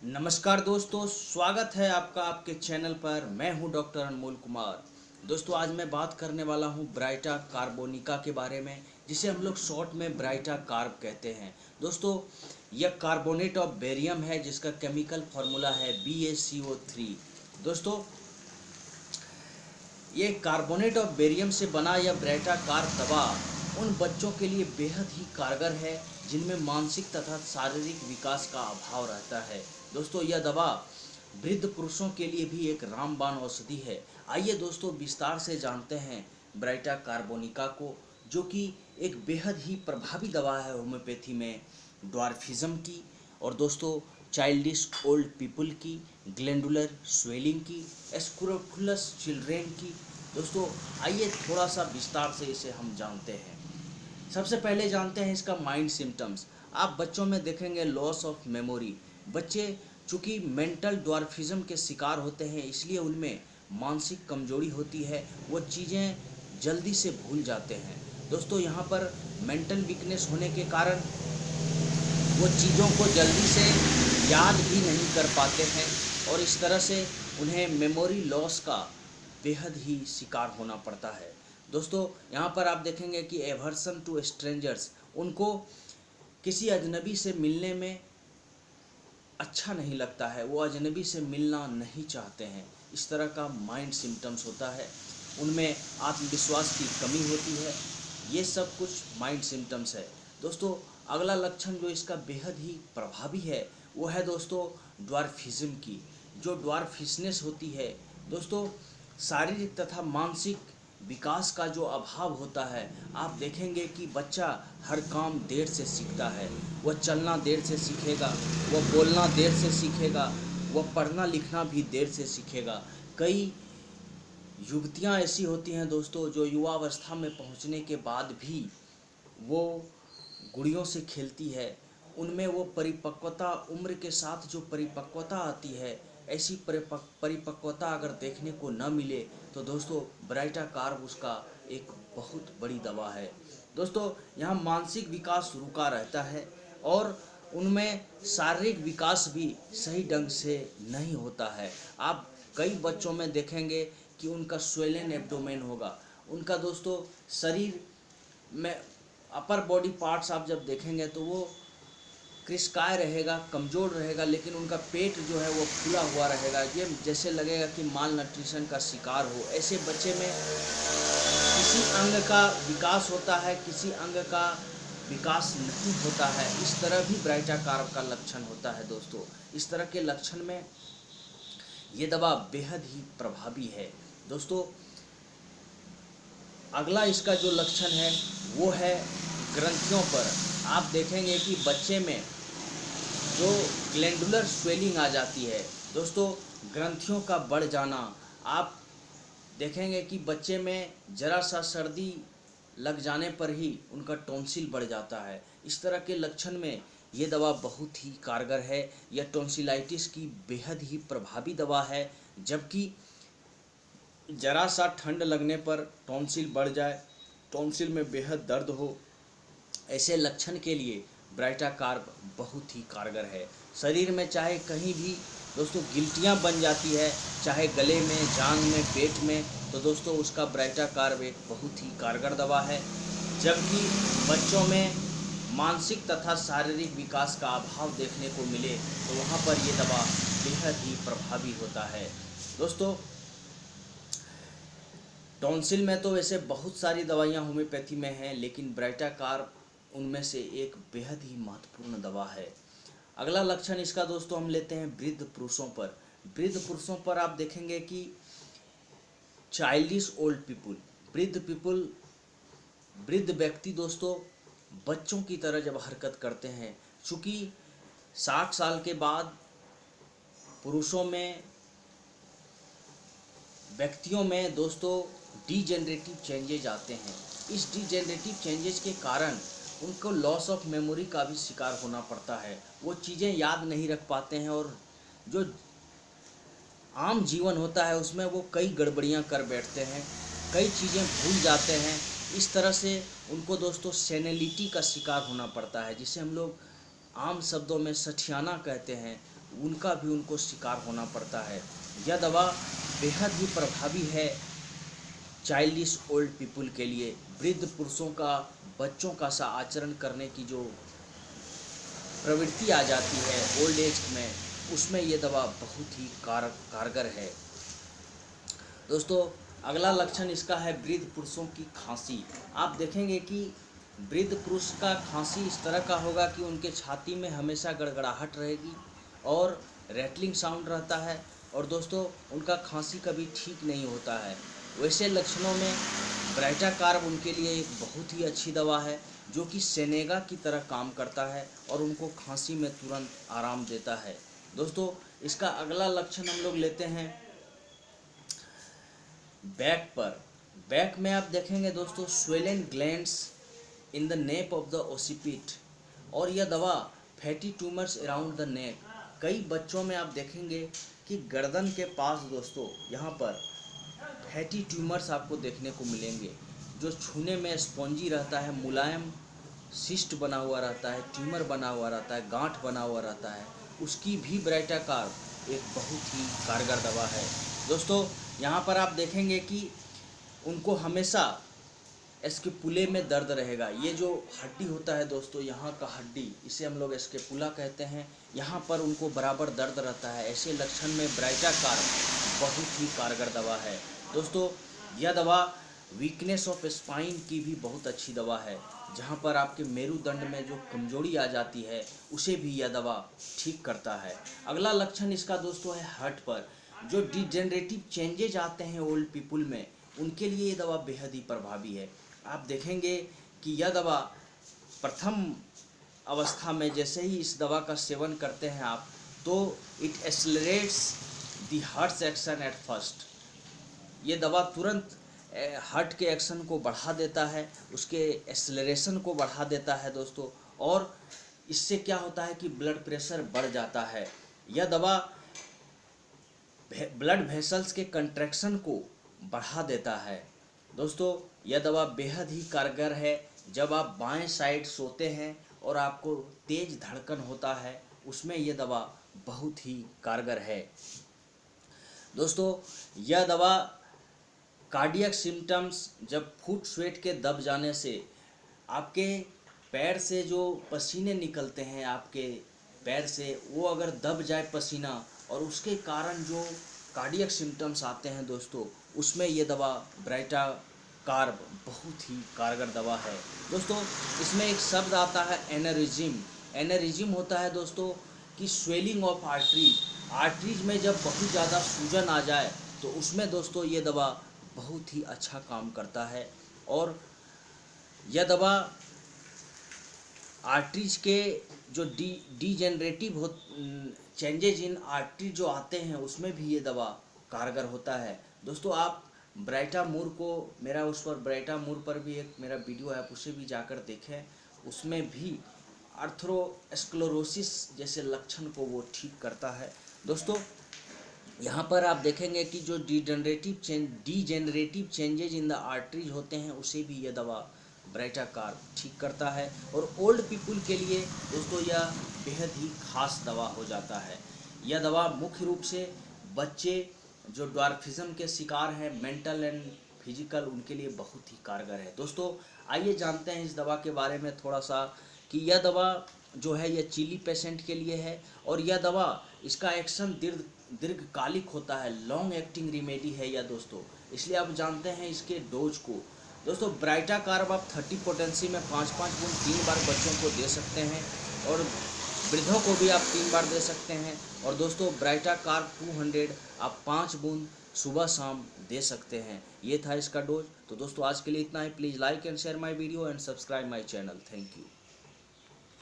नमस्कार दोस्तों, स्वागत है आपका आपके चैनल पर। मैं हूं डॉक्टर अनमोल कुमार। दोस्तों, आज मैं बात करने वाला हूं ब्राइटा कार्बोनिका के बारे में, जिसे हम लोग शॉर्ट में ब्राइटा कार्ब कहते हैं। दोस्तों, यह कार्बोनेट ऑफ बेरियम है, जिसका केमिकल फार्मूला है BaCO3। दोस्तों, ये कार्बोनेट ऑफ बेरियम से बना यह ब्राइटा कार्ब दवा उन बच्चों के लिए बेहद ही कारगर है जिनमें मानसिक तथा शारीरिक विकास का अभाव रहता है। दोस्तों, यह दवा वृद्ध पुरुषों के लिए भी एक रामबाण औषधि है। आइए दोस्तों, विस्तार से जानते हैं ब्राइटा कार्बोनिका को, जो कि एक बेहद ही प्रभावी दवा है होम्योपैथी में ड्वार्फिज्म की, और दोस्तों चाइल्डिश ओल्ड पीपल की, ग्लैंडुलर स्वेलिंग की, स्क्रोफुलस चिल्ड्रेन की। दोस्तों, आइए थोड़ा सा विस्तार से इसे हम जानते हैं। सबसे पहले जानते हैं इसका माइंड सिम्टम्स। आप बच्चों में देखेंगे लॉस ऑफ मेमोरी। बच्चे चूँकि मेंटल ड्वार्फिज्म के शिकार होते हैं, इसलिए उनमें मानसिक कमजोरी होती है, वो चीज़ें जल्दी से भूल जाते हैं। दोस्तों, यहाँ पर मेंटल वीकनेस होने के कारण वो चीज़ों को जल्दी से याद भी नहीं कर पाते हैं, और इस तरह से उन्हें मेमोरी लॉस का बेहद ही शिकार होना पड़ता है। दोस्तों, यहाँ पर आप देखेंगे कि एवर्सन टू स्ट्रेंजर्स, उनको किसी अजनबी से मिलने में अच्छा नहीं लगता है, वो अजनबी से मिलना नहीं चाहते हैं। इस तरह का माइंड सिम्टम्स होता है। उनमें आत्मविश्वास की कमी होती है। ये सब कुछ माइंड सिम्टम्स है। दोस्तों, अगला लक्षण जो इसका बेहद ही प्रभावी है, वो है दोस्तों ड्वार्फिज्म की। जो ड्वार्फिशनेस होती है दोस्तों, शारीरिक तथा मानसिक विकास का जो अभाव होता है। आप देखेंगे कि बच्चा हर काम देर से सीखता है। वह चलना देर से सीखेगा, वह बोलना देर से सीखेगा, वह पढ़ना लिखना भी देर से सीखेगा। कई युवतियां ऐसी होती हैं दोस्तों, जो युवावस्था में पहुंचने के बाद भी वो गुड़ियों से खेलती है। उनमें वो परिपक्वता, उम्र के साथ जो परिपक्वता आती है, ऐसी परिपक्वता अगर देखने को न मिले तो दोस्तों ब्राइटा कार्ब उसका एक बहुत बड़ी दवा है। दोस्तों, यहाँ मानसिक विकास रुका रहता है, और उनमें शारीरिक विकास भी सही ढंग से नहीं होता है। आप कई बच्चों में देखेंगे कि उनका स्वेलन एब्डोमेन होगा। उनका दोस्तों शरीर में अपर बॉडी पार्ट्स आप जब देखेंगे तो वो क्रिस्काय रहेगा, कमज़ोर रहेगा, लेकिन उनका पेट जो है वो फूला हुआ रहेगा। ये जैसे लगेगा कि माल न्यूट्रिशन का शिकार हो। ऐसे बच्चे में किसी अंग का विकास होता है, किसी अंग का विकास नहीं होता है। इस तरह भी ब्राइटा कार्ब का लक्षण होता है। दोस्तों, इस तरह के लक्षण में ये दवा बेहद ही प्रभावी है। दोस्तों, अगला इसका जो लक्षण है वो है ग्रंथियों पर। आप देखेंगे कि बच्चे में जो ग्लैंडुलर स्वेलिंग आ जाती है, दोस्तों ग्रंथियों का बढ़ जाना। आप देखेंगे कि बच्चे में ज़रा सा सर्दी लग जाने पर ही उनका टॉन्सिल बढ़ जाता है। इस तरह के लक्षण में ये दवा बहुत ही कारगर है। यह टॉन्सिलाइटिस की बेहद ही प्रभावी दवा है। जबकि ज़रा सा ठंड लगने पर टॉन्सिल बढ़ जाए, टॉन्सिल में बेहद दर्द हो, ऐसे लक्षण के लिए ब्राइटा कार्ब बहुत ही कारगर है। शरीर में चाहे कहीं भी दोस्तों गिल्टियाँ बन जाती है, चाहे गले में, जांघ में, पेट में, तो दोस्तों उसका ब्राइटा कार्ब एक बहुत ही कारगर दवा है। जबकि बच्चों में मानसिक तथा शारीरिक विकास का अभाव देखने को मिले तो वहाँ पर ये दवा बेहद ही प्रभावी होता है। दोस्तों, टॉन्सिल में तो वैसे बहुत सारी दवाइयाँ होम्योपैथी में हैं, लेकिन ब्राइटा कार्ब उनमें से एक बेहद ही महत्वपूर्ण दवा है। अगला लक्षण इसका दोस्तों हम लेते हैं वृद्ध पुरुषों पर। वृद्ध पुरुषों पर आप देखेंगे कि चाइल्डिश ओल्ड पीपुल, वृद्ध व्यक्ति दोस्तों बच्चों की तरह जब हरकत करते हैं। चूँकि 60 साल के बाद पुरुषों में, व्यक्तियों में दोस्तों डीजेनरेटिव चेंजेज आते हैं। इस डीजेनरेटिव चेंजेज के कारण उनको लॉस ऑफ मेमोरी का भी शिकार होना पड़ता है। वो चीज़ें याद नहीं रख पाते हैं, और जो आम जीवन होता है उसमें वो कई गड़बड़ियां कर बैठते हैं, कई चीज़ें भूल जाते हैं। इस तरह से उनको दोस्तों सेनेलिटी का शिकार होना पड़ता है, जिसे हम लोग आम शब्दों में सठियाना कहते हैं। उनका भी उनको शिकार होना पड़ता है। यह दवा बेहद ही प्रभावी है चाइल्डिश ओल्ड पीपल के लिए। वृद्ध पुरुषों का बच्चों का सा आचरण करने की जो प्रवृत्ति आ जाती है ओल्ड एज में, उसमें ये दवा बहुत ही कारगर है। दोस्तों, अगला लक्षण इसका है वृद्ध पुरुषों की खांसी। आप देखेंगे कि वृद्ध पुरुष का खांसी इस तरह का होगा कि उनके छाती में हमेशा गड़गड़ाहट रहेगी और रैटलिंग साउंड रहता है, और दोस्तों उनका खांसी कभी ठीक नहीं होता है। वैसे लक्षणों में ब्राइटा कार्ब उनके लिए एक बहुत ही अच्छी दवा है, जो कि सेनेगा की तरह काम करता है और उनको खांसी में तुरंत आराम देता है। दोस्तों, इसका अगला लक्षण हम लोग लेते हैं बैक पर। बैक में आप देखेंगे दोस्तों swollen glands in the nape of the occiput, और यह दवा fatty tumours around the neck. कई बच्चों में आप देखेंगे कि गर्दन के पास दोस्तों यहाँ पर फैटी ट्यूमर्स आपको देखने को मिलेंगे, जो छूने में स्पॉन्जी रहता है, मुलायम सिस्ट बना हुआ रहता है, ट्यूमर बना हुआ रहता है, गांठ बना हुआ रहता है। उसकी भी ब्राइटा कार्ब एक बहुत ही कारगर दवा है। दोस्तों, यहाँ पर आप देखेंगे कि उनको हमेशा एस्केपुले में दर्द रहेगा। ये जो हड्डी होता है दोस्तों, यहाँ का हड्डी, इसे हम लोग एस्केपुला कहते हैं, यहाँ पर उनको बराबर दर्द रहता है। ऐसे लक्षण में ब्राइटा कार्ब बहुत ही कारगर दवा है। दोस्तों, यह दवा वीकनेस ऑफ स्पाइन की भी बहुत अच्छी दवा है। जहाँ पर आपके मेरुदंड में जो कमजोरी आ जाती है, उसे भी यह दवा ठीक करता है। अगला लक्षण इसका दोस्तों है हार्ट पर। जो डिजेनरेटिव चेंजेज आते हैं ओल्ड पीपल में, उनके लिए ये दवा बेहद ही प्रभावी है। आप देखेंगे कि यह दवा प्रथम अवस्था में जैसे ही इस दवा का सेवन करते हैं आप, तो it accelerates the heart action at first. ये दवा तुरंत हार्ट के एक्शन को बढ़ा देता है, उसके एक्सेलरेशन को बढ़ा देता है दोस्तों, और इससे क्या होता है कि ब्लड प्रेशर बढ़ जाता है। यह दवा ब्लड वेसल्स के कंट्रैक्शन को बढ़ा देता है। दोस्तों, यह दवा बेहद ही कारगर है जब आप बाएं साइड सोते हैं और आपको तेज धड़कन होता है, उसमें यह दवा बहुत ही कारगर है। दोस्तों, यह दवा कार्डियक सिम्टम्स, जब फुट स्वेट के दब जाने से आपके पैर से जो पसीने निकलते हैं, आपके पैर से वो अगर दब जाए पसीना, और उसके कारण जो कार्डियक सिम्टम्स आते हैं दोस्तों, उसमें ये दवा ब्राइटा कार्ब बहुत ही कारगर दवा है। दोस्तों, इसमें एक शब्द आता है एनरिज्म। एनरिज्म होता है दोस्तों कि स्वेलिंग ऑफ आर्टरीज में जब बहुत ज़्यादा सूजन आ जाए, तो उसमें दोस्तों ये दवा बहुत ही अच्छा काम करता है। और यह दवा आर्टरीज के जो डीजेनरेटिव हो चेंजेज इन आर्टरी जो आते हैं, उसमें भी ये दवा कारगर होता है। दोस्तों, आप ब्राइटा मूर को, मेरा उस पर ब्राइटा मूर पर भी एक मेरा वीडियो है, आप उसे भी जाकर देखें। उसमें भी आर्थरोस्क्लेरोसिस जैसे लक्षण को वो ठीक करता है। दोस्तों, यहाँ पर आप देखेंगे कि जो degenerative changes in the arteries होते हैं, उसे भी यह दवा ब्राइटा कार्ब ठीक करता है। और ओल्ड पीपल के लिए दोस्तों यह बेहद ही खास दवा हो जाता है। यह दवा मुख्य रूप से बच्चे जो ड्वार्फिज्म के शिकार हैं, मेंटल एंड फिजिकल, उनके लिए बहुत ही कारगर है। दोस्तों, आइए जानते हैं इस दवा के बारे में थोड़ा सा, कि यह दवा जो है यह चीली पेशेंट के लिए है, और यह दवा इसका एक्शन दीर्घकालिक होता है, लॉन्ग एक्टिंग रेमेडी है यह दोस्तों। इसलिए आप जानते हैं इसके डोज को। दोस्तों, ब्राइटा कार्ब आप 30 पोटेंसी में 5-5 बूंद 3 बार बच्चों को दे सकते हैं, और वृद्धों को भी आप 3 बार दे सकते हैं। और दोस्तों, ब्राइटा कार्ब 200 आप 5 बूंद सुबह शाम दे सकते हैं। ये था इसका डोज। तो दोस्तों, आज के लिए इतना ही। Please like and share my video and subscribe my channel. Thank you.